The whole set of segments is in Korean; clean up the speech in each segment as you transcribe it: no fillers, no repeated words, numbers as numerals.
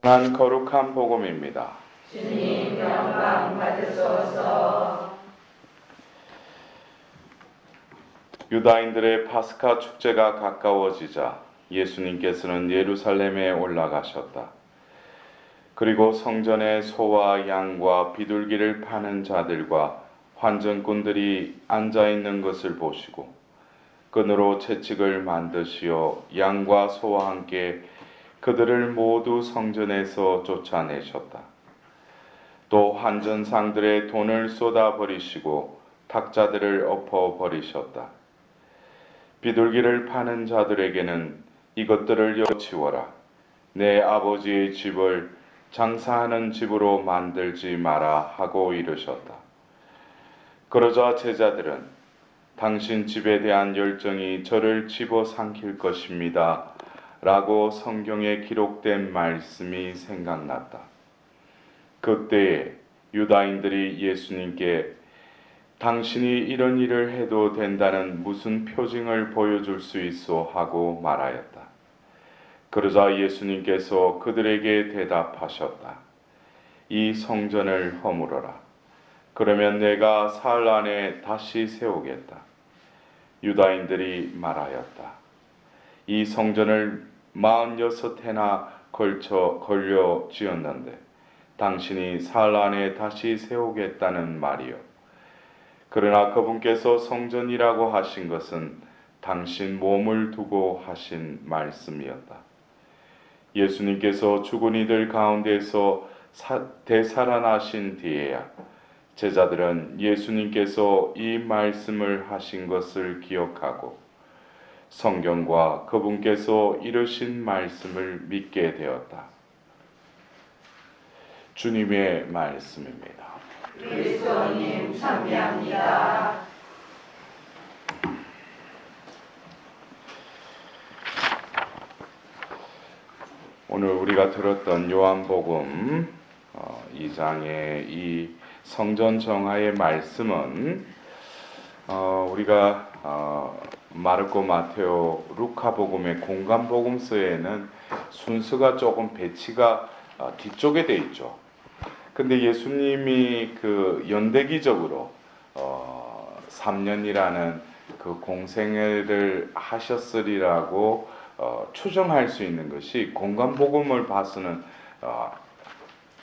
난 거룩한 복음입니다. 주님 영광 받으소서. 유다인들의 파스카 축제가 가까워지자 예수님께서는 예루살렘에 올라가셨다. 그리고 성전에 소와 양과 비둘기를 파는 자들과 환전꾼들이 앉아 있는 것을 보시고 끈으로 채찍을 만드시어 양과 소와 함께 그들을 모두 성전에서 쫓아내셨다. 또 환전상들의 돈을 쏟아버리시고 탁자들을 엎어버리셨다. 비둘기를 파는 자들에게는 이것들을 여치워라. 내 아버지의 집을 장사하는 집으로 만들지 마라 하고 이르셨다. 그러자 제자들은 당신 집에 대한 열정이 저를 집어삼킬 것입니다 라고 성경에 기록된 말씀이 생각났다. 그때에 유다인들이 예수님께 당신이 이런 일을 해도 된다는 무슨 표징을 보여줄 수 있어 하고 말하였다. 그러자 예수님께서 그들에게 대답하셨다. 이 성전을 허물어라. 그러면 내가 사흘 안에 다시 세우겠다. 유다인들이 말하였다. 이 성전을 46해나 걸려 지었는데 당신이 사흘 안에 다시 세우겠다는 말이요. 그러나 그분께서 성전이라고 하신 것은 당신 몸을 두고 하신 말씀이었다. 예수님께서 죽은 이들 가운데서 되살아나신 뒤에야 제자들은 예수님께서 이 말씀을 하신 것을 기억하고 성경과 그분께서 이르신 말씀을 믿게 되었다. 주님의 말씀입니다. 그리스도님 참배합니다. 오늘 우리가 들었던 요한복음 2장의 이 성전 정화의 말씀은 우리가 마르코, 마테오, 루카복음의 공간복음서에는 순서가 조금 배치가 뒤쪽에 돼 있죠. 근데 예수님이 그 연대기적으로 3년이라는 그 공생애를 하셨으리라고 추정할 수 있는 것이 공간복음을 봐서는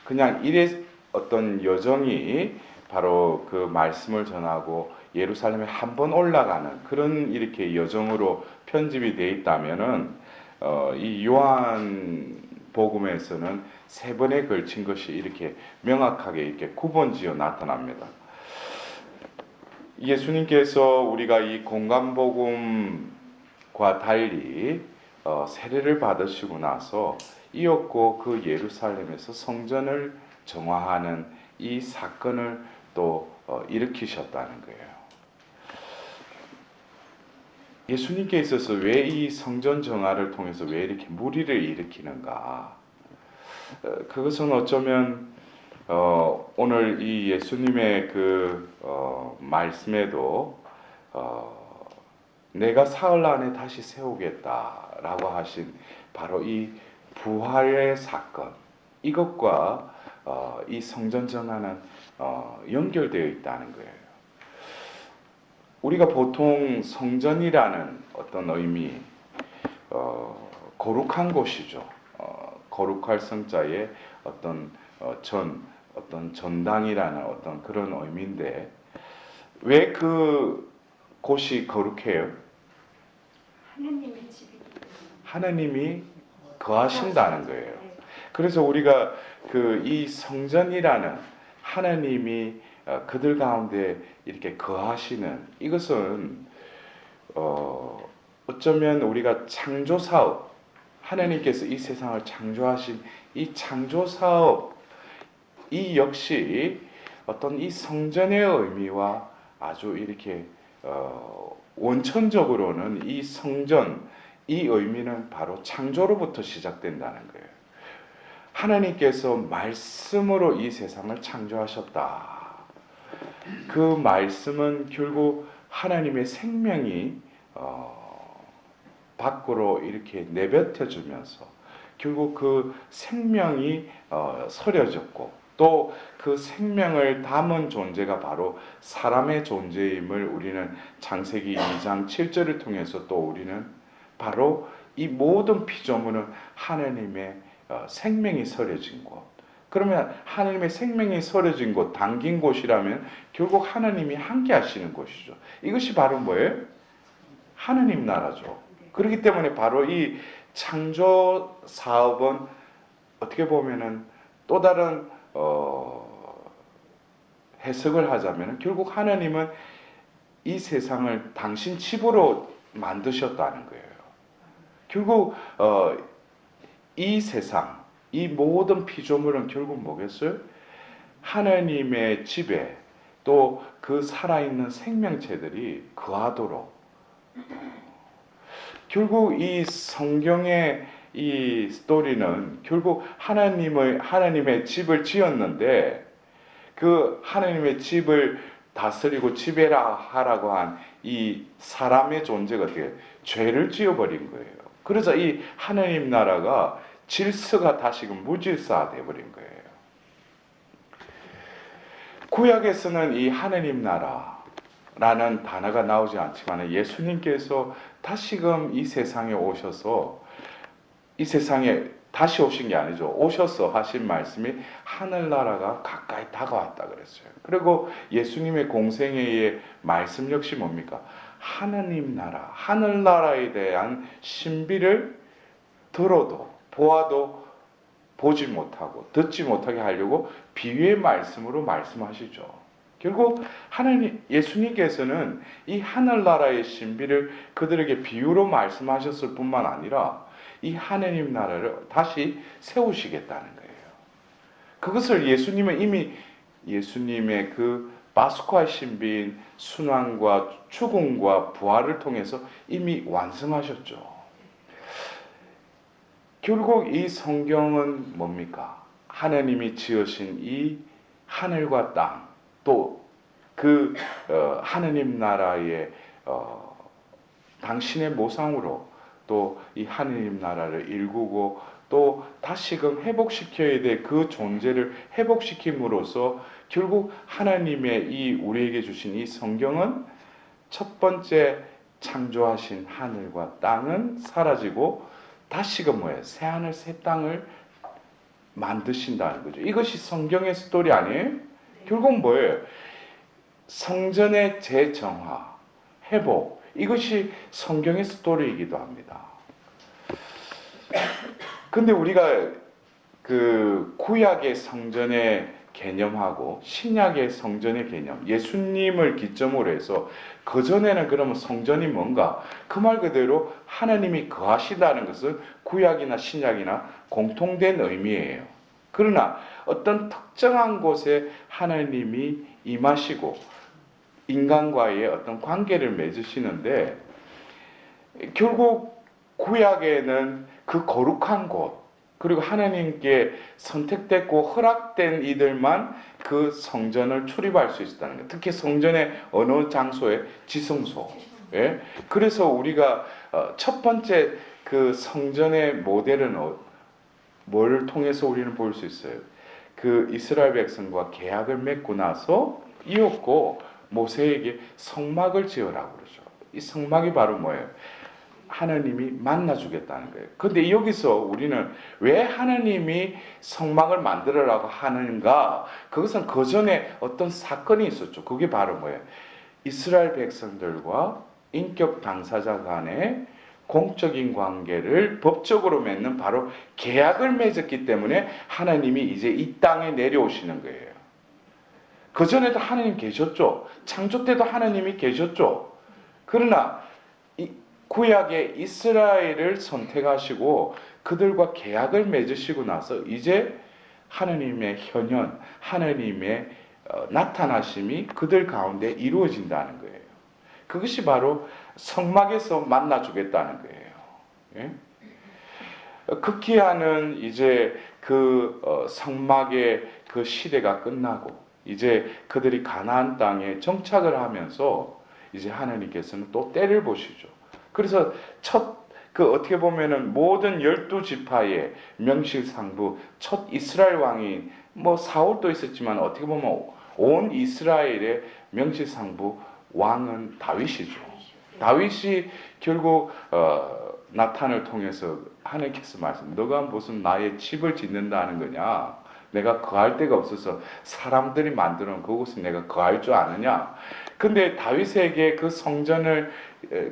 그냥 일의 어떤 여정이 바로 그 말씀을 전하고 예루살렘에 한 번 올라가는 그런 이렇게 여정으로 편집이 되어 있다면은 이 요한 복음에서는 3번에 걸친 것이 이렇게 명확하게 이렇게 구분지어 나타납니다. 예수님께서 우리가 이 공간복음과 달리 세례를 받으시고 나서 이었고 그 예루살렘에서 성전을 정화하는 이 사건을 또 일으키셨다는 거예요. 예수님께 있어서 왜 이 성전 정화를 통해서 왜 이렇게 무리를 일으키는가? 그것은 어쩌면 오늘 이 예수님의 그 말씀에도 내가 사흘 안에 다시 세우겠다라고 하신 바로 이 부활의 사건, 이것과 이 성전 정화는 연결되어 있다는 거예요. 우리가 보통 성전이라는 어떤 의미, 거룩한 곳이죠. 거룩할 성자의 어떤 어떤 전당이라는 어떤 그런 의미인데 왜 그 곳이 거룩해요? 하느님의 집이기 때문에. 하나님이 거하신다는 거예요. 그래서 우리가 그 이 성전이라는 하나님이 그들 가운데 이렇게 거하시는 이것은 어쩌면 우리가 창조 사업, 하나님께서 이 세상을 창조하신 이 창조 사업, 이 역시 어떤 이 성전의 의미와 아주 이렇게 원천적으로는 이 성전, 이 의미는 바로 창조로부터 시작된다는 거예요. 하나님께서 말씀으로 이 세상을 창조하셨다. 그 말씀은 결국 하나님의 생명이 밖으로 이렇게 내뱉어주면서 결국 그 생명이 서려졌고 또 그 생명을 담은 존재가 바로 사람의 존재임을 우리는 창세기 2장 7절을 통해서 또 우리는 바로 이 모든 피조물은 하나님의 생명이 서려진 곳. 그러면 하나님의 생명이 서려진 곳, 담긴 곳이라면 결국 하나님이 함께 하시는 곳이죠. 이것이 바로 뭐예요? 하나님 나라죠. 그렇기 때문에 바로 이 창조 사업은 어떻게 보면은 또 다른 해석을 하자면 결국 하나님은 이 세상을 당신 집으로 만드셨다는 거예요. 결국 이 세상, 이 모든 피조물은 결국 뭐겠어요? 하나님의 집에 또 그 살아있는 생명체들이 거하도록 결국 이 성경의 이 스토리는 결국 하나님의 집을 지었는데 그 하나님의 집을 다스리고 지배하라고 한 이 사람의 존재가 어떻게 죄를 지어버린 거예요. 그래서 이 하나님 나라가 질서가 다시금 무질서화돼 버린 거예요. 구약에서는 이 하나님 나라라는 단어가 나오지 않지만 예수님께서 다시금 이 세상에 오셔서 이 세상에 다시 오신 게 아니죠. 오셔서 하신 말씀이 하늘나라가 가까이 다가왔다 그랬어요. 그리고 예수님의 공생애의 말씀 역시 뭡니까? 하나님 나라, 하늘나라에 대한 신비를 들어도 보아도 보지 못하고 듣지 못하게 하려고 비유의 말씀으로 말씀하시죠. 결국 예수님께서는 이 하늘나라의 신비를 그들에게 비유로 말씀하셨을 뿐만 아니라 이 하나님 나라를 다시 세우시겠다는 거예요. 그것을 예수님은 이미 예수님의 그 파스쿠아 신비인 순환과 죽음과 부활을 통해서 이미 완성하셨죠. 결국 이 성경은 뭡니까? 하나님이 지으신 이 하늘과 땅, 또 그 하나님 나라의 당신의 모상으로 또 이 하나님 나라를 일구고 또 다시금 회복시켜야 될 그 존재를 회복시킴으로써 결국 하나님의 이 우리에게 주신 이 성경은 첫 번째 창조하신 하늘과 땅은 사라지고 다시금 뭐예요? 새 하늘 새 땅을 만드신다는 거죠. 이것이 성경의 스토리 아니에요? 결국 뭐예요? 성전의 재정화, 회복, 이것이 성경의 스토리이기도 합니다. 근데 우리가 그 구약의 성전의 개념하고 신약의 성전의 개념, 예수님을 기점으로 해서 그전에는 그러면 성전이 뭔가? 그 말 그대로 하나님이 거하시다는 것은 구약이나 신약이나 공통된 의미예요. 그러나 어떤 특정한 곳에 하나님이 임하시고 인간과의 어떤 관계를 맺으시는데 결국 구약에는 그 거룩한 곳 그리고 하나님께 선택됐고 허락된 이들만 그 성전을 출입할 수 있었다는 거예요. 특히 성전의 어느 장소에 지성소. 예? 그래서 우리가 첫 번째 그 성전의 모델은 뭘 통해서 우리는 볼 수 있어요? 그 이스라엘 백성과 계약을 맺고 나서 이었고 모세에게 성막을 지으라고 그러죠. 이 성막이 바로 뭐예요? 하나님이 만나주겠다는 거예요. 그런데 여기서 우리는 왜 하나님이 성막을 만들어라고 하는가? 그것은 그 전에 어떤 사건이 있었죠. 그게 바로 뭐예요? 이스라엘 백성들과 인격 당사자 간의 공적인 관계를 법적으로 맺는 바로 계약을 맺었기 때문에 하나님이 이제 이 땅에 내려오시는 거예요. 그전에도 하나님 계셨죠. 창조 때도 하나님이 계셨죠. 그러나 구약의 이스라엘을 선택하시고 그들과 계약을 맺으시고 나서 이제 하나님의 현현, 하나님의 나타나심이 그들 가운데 이루어진다는 거예요. 그것이 바로 성막에서 만나주겠다는 거예요. 예? 극기야는 이제 그 성막의 그 시대가 끝나고 이제 그들이 가나안 땅에 정착을 하면서 이제 하나님께서는 또 때를 보시죠. 그래서 첫 그 어떻게 보면은 모든 12지파의 명실상부 첫 이스라엘 왕인 뭐 사울도 있었지만 어떻게 보면 온 이스라엘의 명실상부 왕은 다윗이죠. 다윗이 결국 나탄을 통해서 하나님께서 말씀, 너가 무슨 나의 집을 짓는다는 거냐? 내가 거할 데가 없어서 사람들이 만드는 그곳에 내가 거할 줄 아느냐? 근데 다윗에게 그 성전을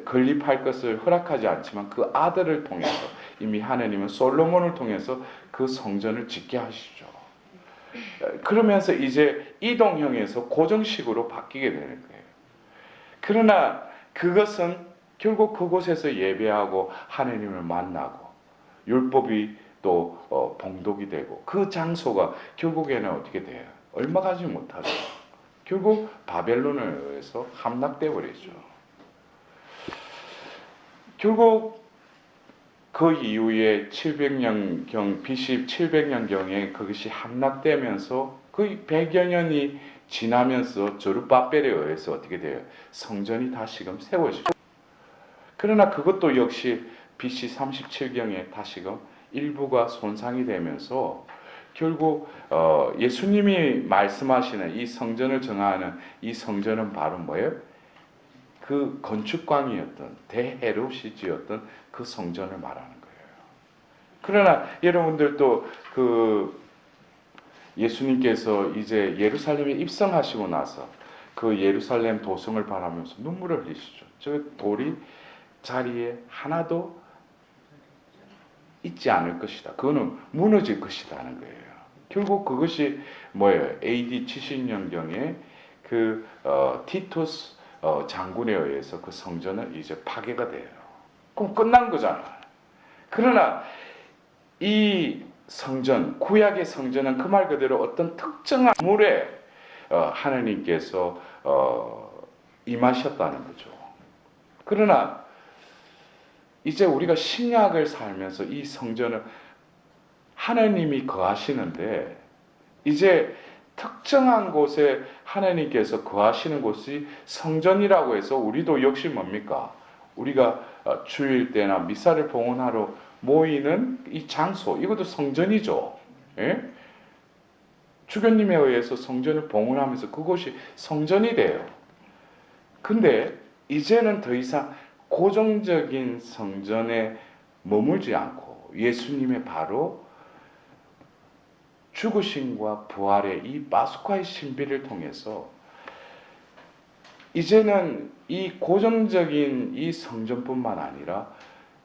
건립할 것을 허락하지 않지만 그 아들을 통해서 이미 하나님은 솔로몬을 통해서 그 성전을 짓게 하시죠. 그러면서 이제 이동형에서 고정식으로 바뀌게 되는 거예요. 그러나 그것은 결국 그곳에서 예배하고 하나님을 만나고 율법이 또 봉독이 되고 그 장소가 결국에는 어떻게 돼요? 얼마 가지 못하죠. 결국 바벨론에 의해서 함락돼 버리죠. 결국 그 이후에 700년경 BC 700년경에 그것이 함락되면서 거의 100여 년이 지나면서 저룹바벨에 의해서 어떻게 돼요? 성전이 다시금 세워지죠. 그러나 그것도 역시 BC 37경에 다시금 일부가 손상이 되면서 결국 예수님이 말씀하시는 이 성전을 정하는 이 성전은 바로 뭐예요? 그 건축광이었던 대헤롯이 지었던 그 성전을 말하는 거예요. 그러나 여러분들도 그 예수님께서 이제 예루살렘에 입성하시고 나서 그 예루살렘 도성을 바라면서 눈물을 흘리시죠. 저 돌이 자리에 하나도 있지 않을 것이다. 그거는 무너질 것이라는 거예요. 결국 그것이 뭐예요? AD 70년경에 그 티투스 장군에 의해서 그 성전은 이제 파괴가 돼요. 그럼 끝난 거잖아요. 그러나 이 성전, 구약의 성전은 그 말 그대로 어떤 특정한 물에 하나님께서 임하셨다는 거죠. 그러나 이제 우리가 신약을 살면서 이 성전을 하나님이 거하시는데 이제 특정한 곳에 하나님께서 거하시는 곳이 성전이라고 해서 우리도 역시 뭡니까? 우리가 주일 때나 미사를 봉헌하러 모이는 이 장소, 이것도 성전이죠. 예? 주교님에 의해서 성전을 봉헌하면서 그곳이 성전이 돼요. 근데 이제는 더 이상 고정적인 성전에 머물지 않고 예수님의 바로 죽으심과 부활의 이 파스쿠아의 신비를 통해서 이제는 이 고정적인 이 성전뿐만 아니라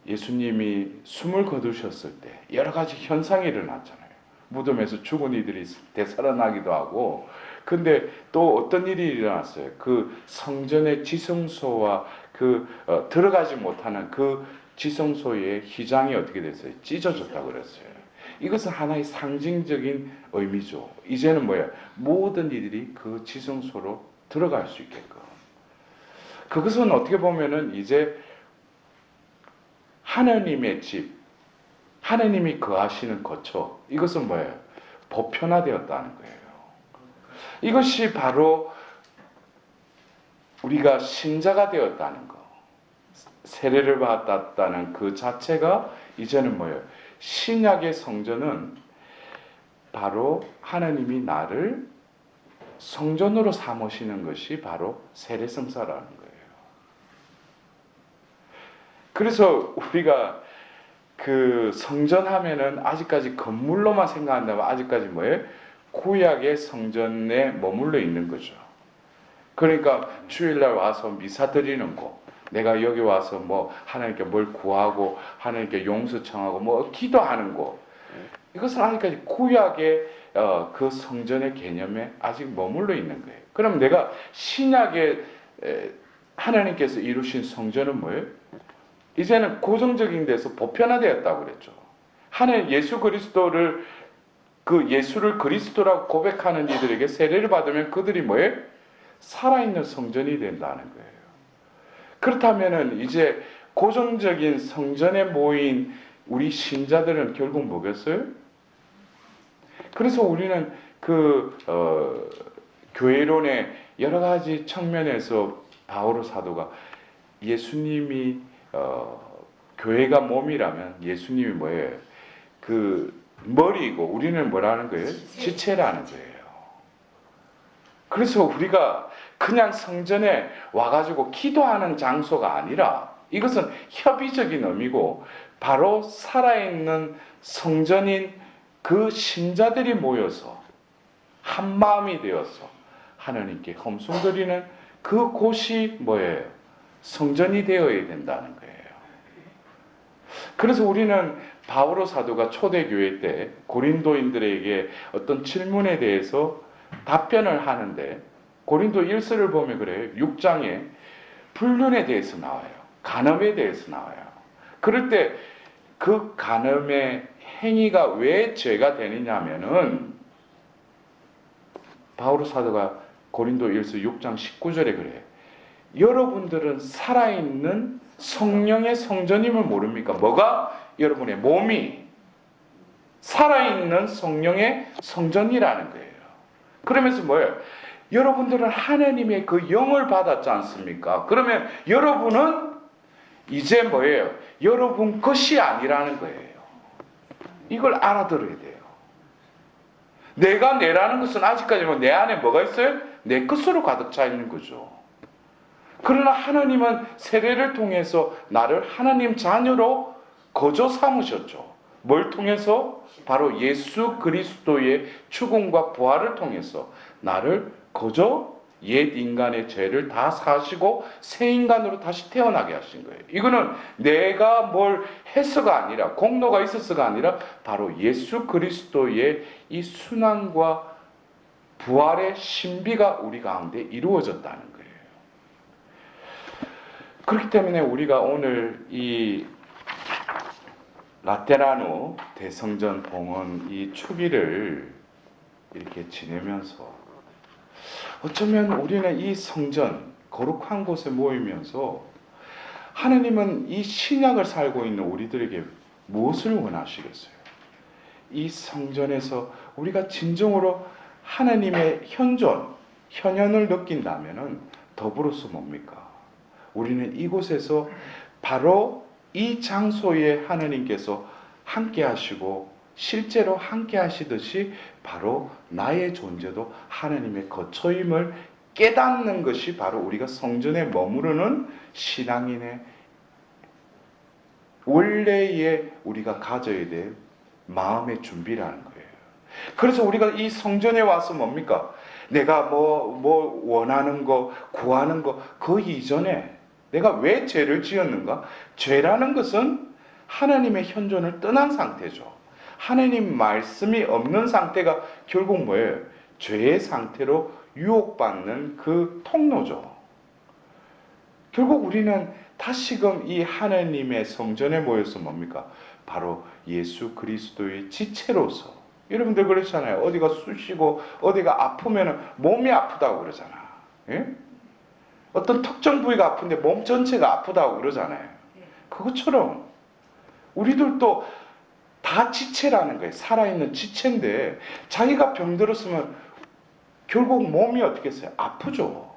예수님이 숨을 거두셨을 때 여러 가지 현상이 일어났잖아요. 무덤에서 죽은 이들이 되살아나기도 하고, 근데 또 어떤 일이 일어났어요. 그 성전의 지성소와 그 들어가지 못하는 그 지성소의 휘장이 어떻게 됐어요? 찢어졌다고 그랬어요. 이것은 하나의 상징적인 의미죠. 이제는 뭐야? 모든 이들이 그 지성소로 들어갈 수 있게끔. 그것은 어떻게 보면은 이제 하나님의 집, 하나님이 거하시는 거처, 이것은 뭐예요? 보편화되었다는 거예요. 이것이 바로 우리가 신자가 되었다는 거, 세례를 받았다는 그 자체가 이제는 뭐예요? 신약의 성전은 바로 하나님이 나를 성전으로 삼으시는 것이 바로 세례성사라는 거예요. 그래서 우리가 그 성전 하면은 아직까지 건물로만 생각한다면 아직까지 뭐예요? 구약의 성전에 머물러 있는 거죠. 그러니까 주일날 와서 미사 드리는 거, 내가 여기 와서 뭐 하나님께 뭘 구하고 하나님께 용서 청하고 뭐 기도하는 거, 이것은 아직까지 구약의 그 성전의 개념에 아직 머물러 있는 거예요. 그럼 내가 신약의 하나님께서 이루신 성전은 뭐예요? 이제는 고정적인 데서 보편화되었다고 그랬죠. 하나님 예수 그리스도를 그 예수를 그리스도라고 고백하는 이들에게 세례를 받으면 그들이 뭐예요? 살아있는 성전이 된다는 거예요. 그렇다면은 이제 고정적인 성전에 모인 우리 신자들은 결국 뭐겠어요? 그래서 우리는 그 교회론의 여러 가지 측면에서 바오로 사도가 예수님이 교회가 몸이라면 예수님이 뭐예요? 그 머리이고 우리는 뭐라는 거예요? 지체라는 거예요. 그래서 우리가 그냥 성전에 와가지고 기도하는 장소가 아니라 이것은 협의적인 의미고 바로 살아있는 성전인 그 신자들이 모여서 한 마음이 되어서 하나님께 헌송드리는 그 곳이 뭐예요? 성전이 되어야 된다는 거예요. 그래서 우리는 바오로 사도가 초대교회 때 고린도인들에게 어떤 질문에 대해서 답변을 하는데 고린도 1서를 보면 그래요. 6장에 불륜에 대해서 나와요. 간음에 대해서 나와요. 그럴 때 그 간음의 행위가 왜 죄가 되느냐면은 바오로 사도가 고린도 1서 6장 19절에 그래요. 여러분들은 살아있는 성령의 성전임을 모릅니까? 뭐가? 여러분의 몸이 살아있는 성령의 성전이라는 거예요. 그러면서 뭐예요? 여러분들은 하나님의 그 영을 받았지 않습니까? 그러면 여러분은 이제 뭐예요? 여러분 것이 아니라는 거예요. 이걸 알아들어야 돼요. 내가 내라는 것은 아직까지 내 안에 뭐가 있어요? 내 것으로 가득 차 있는 거죠. 그러나 하나님은 세례를 통해서 나를 하나님 자녀로 거저 삼으셨죠. 뭘 통해서? 바로 예수 그리스도의 죽음과 부활을 통해서 나를 거저 옛 인간의 죄를 다 사시고 새 인간으로 다시 태어나게 하신 거예요. 이거는 내가 뭘 해서가 아니라 공로가 있어서가 아니라 바로 예수 그리스도의 이 순환과 부활의 신비가 우리 가운데 이루어졌다는 거예요. 그렇기 때문에 우리가 오늘 이 라테라누 대성전 봉헌 이 축일을 이렇게 지내면서 어쩌면 우리는 이 성전 거룩한 곳에 모이면서 하나님은 이 신약을 살고 있는 우리들에게 무엇을 원하시겠어요? 이 성전에서 우리가 진정으로 하나님의 현현을 느낀다면은 더불어서 뭡니까? 우리는 이곳에서 바로 이 장소에 하나님께서 함께 하시고 실제로 함께 하시듯이 바로 나의 존재도 하나님의 거처임을 깨닫는 것이 바로 우리가 성전에 머무르는 신앙인의 원래의 우리가 가져야 될 마음의 준비라는 거예요. 그래서 우리가 이 성전에 와서 뭡니까? 내가 뭐 원하는 거, 구하는 거, 그 이전에 내가 왜 죄를 지었는가? 죄라는 것은 하나님의 현존을 떠난 상태죠. 하나님 말씀이 없는 상태가 결국 뭐예요? 죄의 상태로 유혹받는 그 통로죠. 결국 우리는 다시금 이 하나님의 성전에 모여서 뭡니까? 바로 예수 그리스도의 지체로서. 여러분들 그렇잖아요. 어디가 쑤시고 어디가 아프면 몸이 아프다고 그러잖아. 예? 어떤 특정 부위가 아픈데 몸 전체가 아프다고 그러잖아요. 그것처럼 우리들도 다 지체라는 거예요. 살아있는 지체인데 자기가 병들었으면 결국 몸이 어떻게 했어요? 아프죠.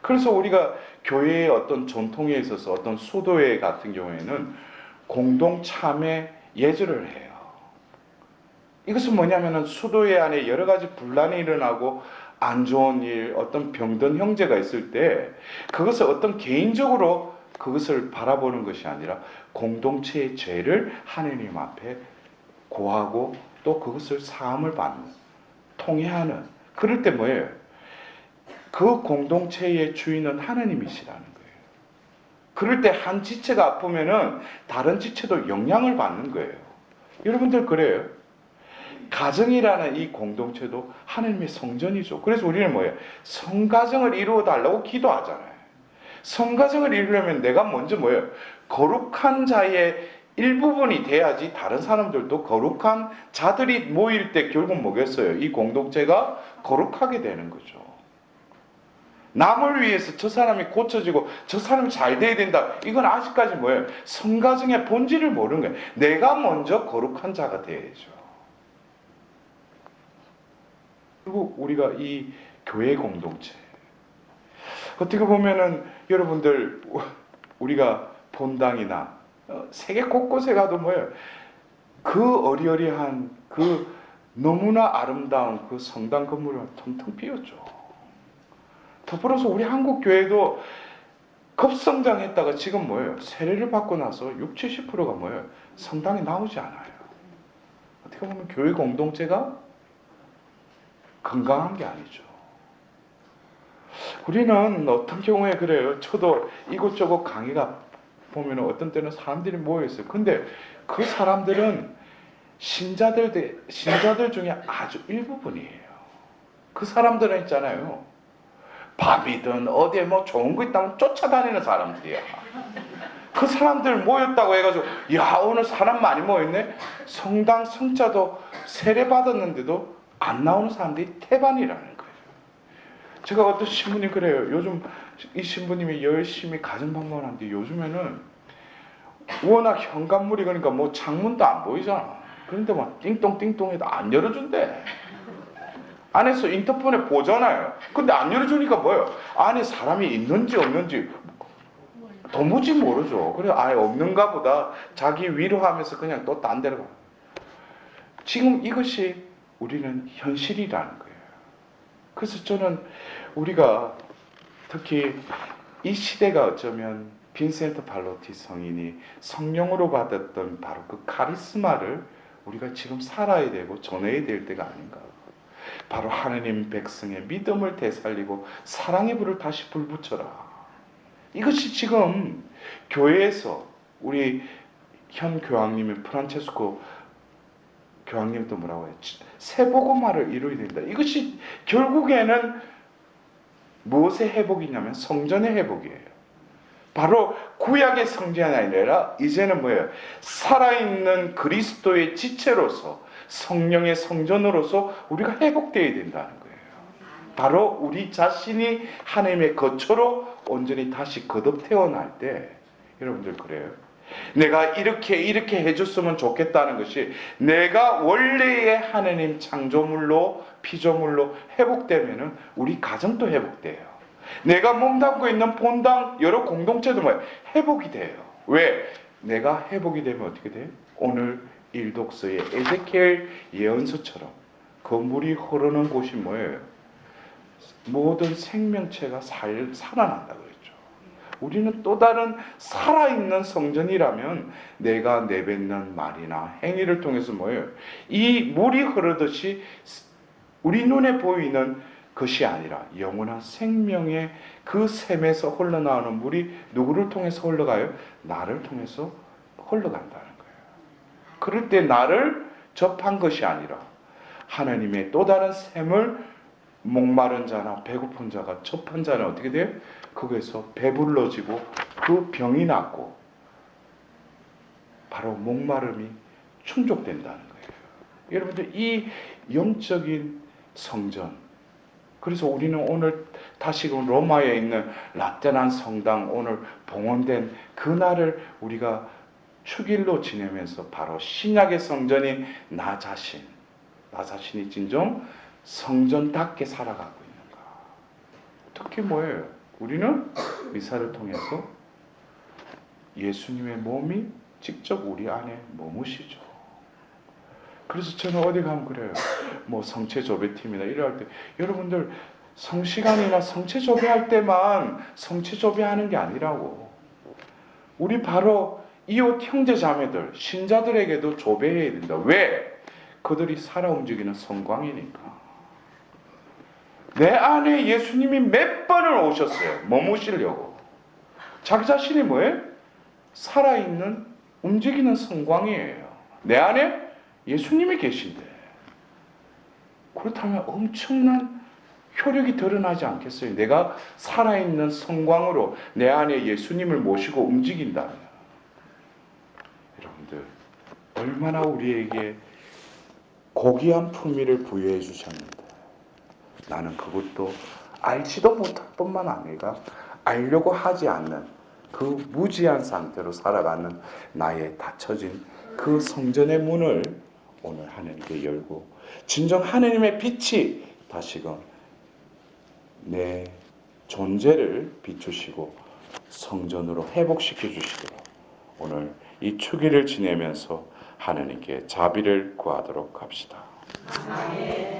그래서 우리가 교회의 어떤 전통에 있어서 어떤 수도회 같은 경우에는 공동 참회 예절을 해요. 이것은 뭐냐면은 수도회 안에 여러 가지 분란이 일어나고 안 좋은 일, 어떤 병든 형제가 있을 때 그것을 어떤 개인적으로 그것을 바라보는 것이 아니라 공동체의 죄를 하나님 앞에 고하고 또 그것을 사함을 받는, 통회하는. 그럴 때 뭐예요? 그 공동체의 주인은 하나님이시라는 거예요. 그럴 때 한 지체가 아프면은 다른 지체도 영향을 받는 거예요. 여러분들 그래요? 가정이라는 이 공동체도 하나님의 성전이죠. 그래서 우리는 뭐예요? 성가정을 이루어 달라고 기도하잖아요. 성가정을 이루려면 내가 먼저 뭐예요? 거룩한 자의 일부분이 돼야지 다른 사람들도 거룩한 자들이 모일 때 결국 뭐겠어요? 이 공동체가 거룩하게 되는 거죠. 남을 위해서 저 사람이 고쳐지고 저 사람이 잘 돼야 된다. 이건 아직까지 뭐예요? 성가정의 본질을 모르는 거예요. 내가 먼저 거룩한 자가 돼야죠. 그리고 우리가 이 교회 공동체 어떻게 보면은 여러분들 우리가 본당이나 세계 곳곳에 가도 뭐예요? 그 어리어리한 그 너무나 아름다운 그 성당 건물은 텅텅 비었죠. 더불어서 우리 한국 교회도 급성장했다가 지금 뭐예요? 세례를 받고 나서 60, 70%가 뭐예요? 성당에 나오지 않아요. 어떻게 보면 교회 공동체가 건강한 게 아니죠. 우리는 어떤 경우에 그래요. 저도 이곳저곳 강의가 보면 어떤 때는 사람들이 모여있어요. 근데 그 사람들은 신자들 중에 아주 일부분이에요. 그 사람들은 있잖아요. 밤이든 어디에 뭐 좋은 거 있다면 쫓아다니는 사람들이야. 그 사람들 모였다고 해가지고 야 오늘 사람 많이 모였네. 성당 성자도 세례 받았는데도 안 나오는 사람들이 태반이라는 거예요. 제가 어떤 신부님 그래요. 요즘 이 신부님이 열심히 가정방문을 하는데 요즘에는 워낙 현관물이 그러니까 뭐 창문도 안 보이잖아. 그런데 막 띵똥띵똥해도 안 열어준대. 안에서 인터폰에 보잖아요. 근데 안 열어주니까 뭐예요? 안에 사람이 있는지 없는지 도무지 모르죠. 그래 아예 없는가 보다 자기 위로하면서 그냥 또 딴 데로 가. 지금 이것이 우리는 현실이라는 거예요. 그래서 저는 우리가 특히 이 시대가 어쩌면 빈센트 발로티 성인이 성령으로 받았던 바로 그 카리스마를 우리가 지금 살아야 되고 전해야 될 때가 아닌가. 바로 하느님 백성의 믿음을 되살리고 사랑의 불을 다시 불붙여라. 이것이 지금 교회에서 우리 현 교황님의 프란체스코 교황님도 뭐라고 했지? 새복음화를 이루어야 된다. 이것이 결국에는 무엇의 회복이냐면 성전의 회복이에요. 바로 구약의 성전이 아니라 이제는 뭐예요? 살아있는 그리스도의 지체로서 성령의 성전으로서 우리가 회복되어야 된다는 거예요. 바로 우리 자신이 하나님의 거처로 온전히 다시 거듭 태어날 때 여러분들 그래요. 내가 이렇게 해줬으면 좋겠다는 것이 내가 원래의 하나님 창조물로 피조물로 회복되면은 우리 가정도 회복돼요. 내가 몸담고 있는 본당 여러 공동체도 뭐예요? 회복이 돼요. 왜? 내가 회복이 되면 어떻게 돼요? 오늘 일독서의 에제키엘 예언서처럼 그 물이 흐르는 곳이 뭐예요? 모든 생명체가 살아난다 그랬죠. 우리는 또 다른 살아있는 성전이라면 내가 내뱉는 말이나 행위를 통해서 뭐예요? 이 물이 흐르듯이 우리 눈에 보이는 것이 아니라 영원한 생명의 그 샘에서 흘러나오는 물이 누구를 통해서 흘러가요? 나를 통해서 흘러간다는 거예요. 그럴 때 나를 접한 것이 아니라 하나님의 또 다른 샘을 목마른 자나 배고픈 자가 접한 자는 어떻게 돼요? 거기에서 배불러지고 그 병이 낫고 바로 목마름이 충족된다는 거예요. 여러분들 이 영적인 성전, 그래서 우리는 오늘 다시금 로마에 있는 라테란 성당 오늘 봉헌된 그날을 우리가 축일로 지내면서 바로 신약의 성전인 나 자신이 진정 성전답게 살아가고 있는가. 특히 뭐예요? 우리는 미사를 통해서 예수님의 몸이 직접 우리 안에 머무시죠. 그래서 저는 어디 가면 그래요. 뭐 성체조배팀이나 이럴 때 여러분들 성시간이나 성체조배할 때만 성체조배하는 게 아니라고. 우리 바로 이웃 형제 자매들 신자들에게도 조배해야 된다. 왜? 그들이 살아 움직이는 성광이니까. 내 안에 예수님이 몇 번을 오셨어요. 머무시려고. 자기 자신이 뭐예요? 살아있는 움직이는 성광이에요. 내 안에 예수님이 계신데 그렇다면 엄청난 효력이 드러나지 않겠어요? 내가 살아있는 성광으로 내 안에 예수님을 모시고 움직인다면 여러분들 얼마나 우리에게 고귀한 품위를 부여해 주셨는데 나는 그것도 알지도 못할 뿐만 아니라 알려고 하지 않는 그 무지한 상태로 살아가는 나의 닫혀진 그 성전의 문을 오늘 하나님께 열고 진정 하나님의 빛이 다시금 내 존재를 비추시고 성전으로 회복시켜 주시도록 오늘 이 주기를 지내면서 하나님께 자비를 구하도록 합시다. 아멘.